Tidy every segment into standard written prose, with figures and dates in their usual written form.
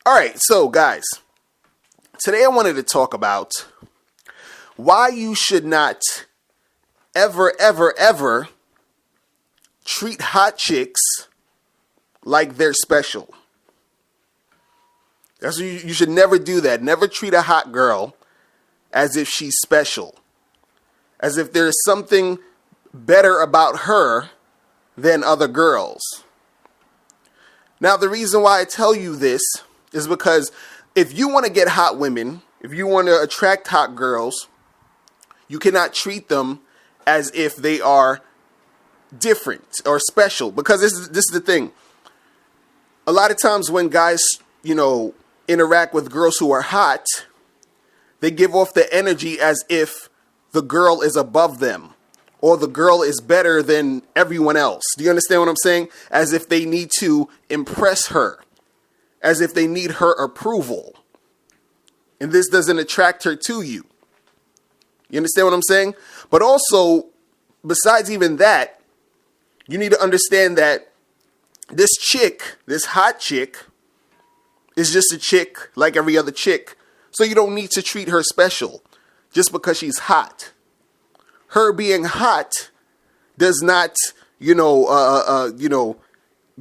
All right, so guys, today I wanted to talk about why you should not ever treat hot chicks like they're special. That's what you should never do that. Never treat a hot girl as if she's special. As if there's something better about her than other girls. Now, the reason why I tell you this is because if you want to get hot women, if you want to attract hot girls, you cannot treat them as if they are different or special. Because this is the thing. A lot of times when guys, interact with girls who are hot, they give off the energy as if the girl is above them or the girl is better than everyone else. Do you understand what I'm saying? As if they need to impress her, as if they need her approval. And this doesn't attract her to you. You understand what I'm saying? But also, besides even that, you need to understand that this chick, this hot chick, is just a chick like every other chick. So you don't need to treat her special just because she's hot. Her being hot does not,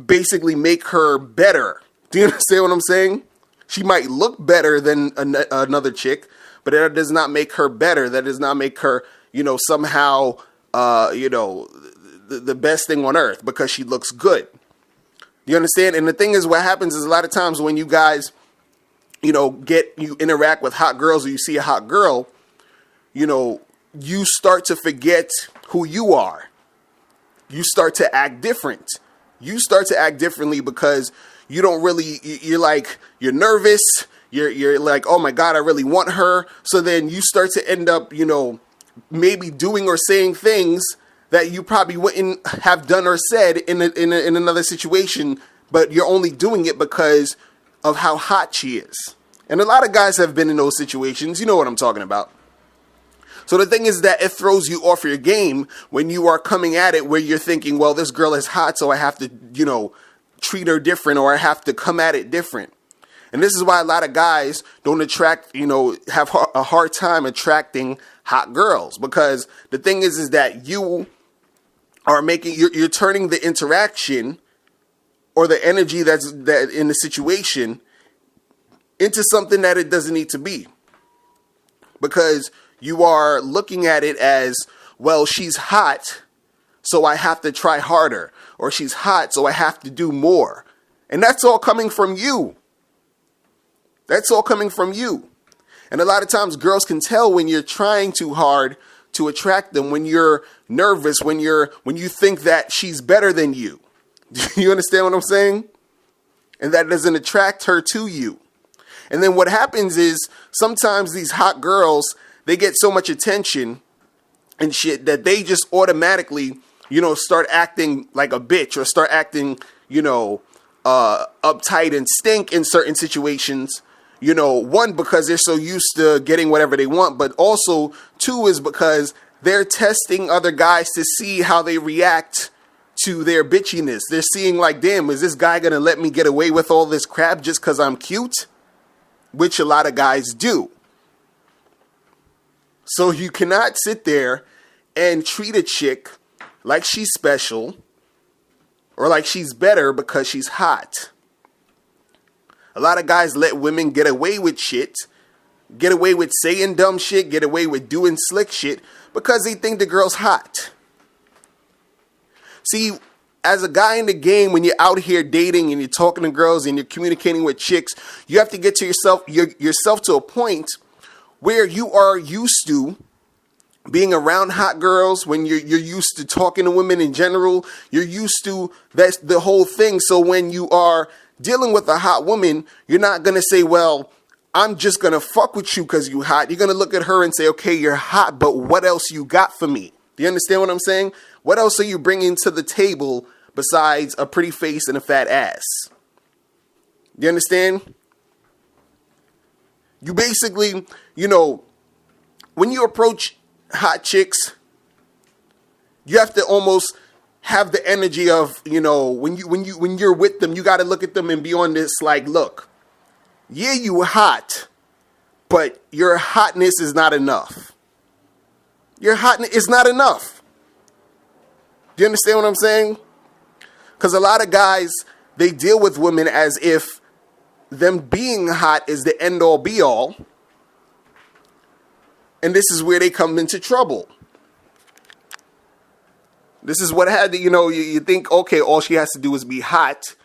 basically make her better. Do you understand what I'm saying? She might look better than another chick, but that does not make her better. That does not make her, somehow, the best thing on earth because she looks good. You understand? And the thing is, what happens is a lot of times when you guys, you interact with hot girls or you see a hot girl, you start to forget who you are. You start to act different. You start to act differently because you don't really, you're nervous. You're like, oh my God, I really want her. So then you start to end up, maybe doing or saying things that you probably wouldn't have done or said in another situation, but you're only doing it because of how hot she is. And a lot of guys have been in those situations. You know what I'm talking about. So the thing is that it throws you off your game when you are coming at it where you're thinking, well, this girl is hot, so I have to, treat her different or I have to come at it different. And this is why a lot of guys don't attract, have a hard time attracting hot girls, because the thing is that you are you're turning the interaction or the energy that's in the situation into something that it doesn't need to be, because you are looking at it as, well, she's hot, so I have to try harder, or she's hot, so I have to do more. And that's all coming from you. That's all coming from you. And a lot of times girls can tell when you're trying too hard to attract them, when you're nervous, when you think that she's better than you. Do you understand what I'm saying? And that doesn't attract her to you. And then what happens is sometimes these hot girls, they get so much attention and shit that they just automatically, start acting like a bitch or start acting, uptight and stink in certain situations. One, because they're so used to getting whatever they want, but also two is because they're testing other guys to see how they react to their bitchiness. They're seeing like, damn, is this guy going to let me get away with all this crap just because I'm cute? Which a lot of guys do. So you cannot sit there and treat a chick like she's special or like she's better because she's hot. A lot of guys let women get away with shit, get away with saying dumb shit, get away with doing slick shit because they think the girl's hot. See, as a guy in the game, when you're out here dating and you're talking to girls and you're communicating with chicks, you have to get to yourself to a point where you are used to being around hot girls, when you're used to talking to women in general, you're used to that's the whole thing. So when you are dealing with a hot woman, you're not going to say, well, I'm just going to fuck with you because you hot. You're going to look at her and say, okay, you're hot, but what else you got for me? Do you understand what I'm saying? What else are you bringing to the table besides a pretty face and a fat ass? You understand? You basically, when you approach hot chicks, you have to almost have the energy of, when you're with them, you got to look at them and be on this like, look, Yeah, you hot, but your hotness is not enough. Your hotness is not enough. Do you understand what I'm saying? Because a lot of guys, they deal with women as if them being hot is the end all be all. And this is where they come into trouble. This is what had to, you think, okay, all she has to do is be hot.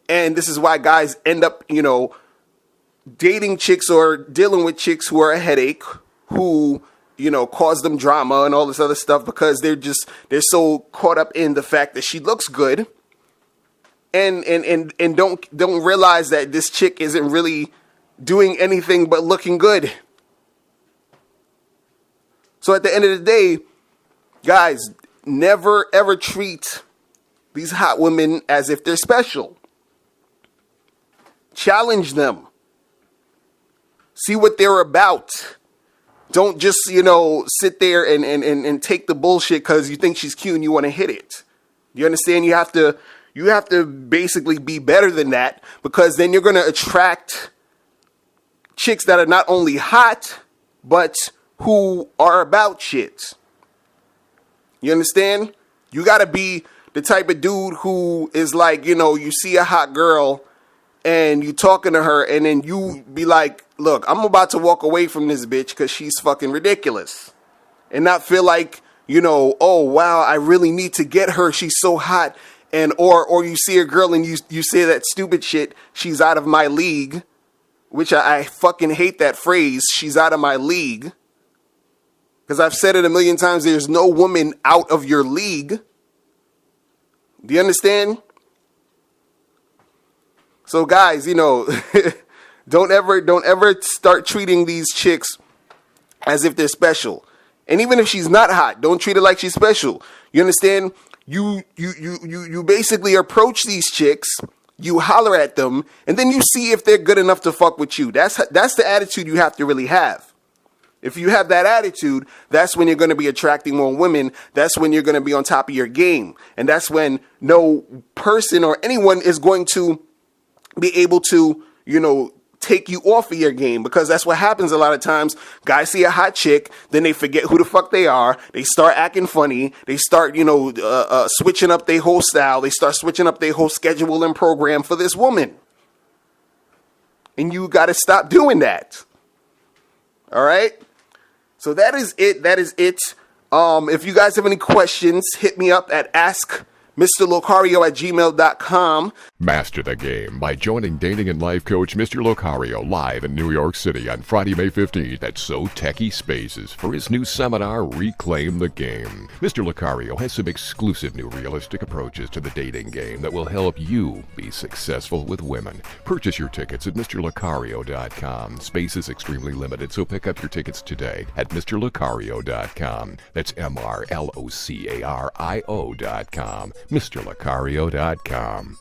And this is why guys end up, dating chicks or dealing with chicks who are a headache, who, cause them drama and all this other stuff, because they're so caught up in the fact that she looks good. And don't realize that this chick isn't really doing anything but looking good. So at the end of the day, guys, never ever treat these hot women as if they're special. Challenge them. See what they're about. Don't just, sit there and take the bullshit because you think she's cute and you want to hit it. You understand? You have to basically be better than that, because then you're going to attract chicks that are not only hot, but who are about shit. You understand? You got to be the type of dude who is like, you see a hot girl and you talking to her and then you be like, look, I'm about to walk away from this bitch because she's fucking ridiculous. And not feel like, oh, wow, I really need to get her. She's so hot. And or you see a girl and you say that stupid shit, she's out of my league, which I fucking hate that phrase, she's out of my league. Because I've said it a million times, there's no woman out of your league. Do you understand? So guys, don't ever start treating these chicks as if they're special. And even if she's not hot, don't treat her like she's special. You understand? You basically approach these chicks, you holler at them, and then you see if they're good enough to fuck with you. That's the attitude you have to really have. If you have that attitude, that's when you're going to be attracting more women. That's when you're going to be on top of your game. And that's when no person or anyone is going to be able to, take you off of your game, because that's what happens a lot of times. Guys see a hot chick, then they forget who the fuck they are. They start acting funny. They start, switching up their whole style. They start switching up their whole schedule and program for this woman. And you got to stop doing that. All right. So that is it. If you guys have any questions, hit me up at askmrlocario@gmail.com. Master the game by joining dating and life coach Mr. Locario live in New York City on Friday, May 15th at So Techie Spaces for his new seminar, Reclaim the Game. Mr. Locario has some exclusive new realistic approaches to the dating game that will help you be successful with women. Purchase your tickets at MrLocario.com. Space is extremely limited, so pick up your tickets today at MrLocario.com. That's MrLocario.com. MrLocario.com.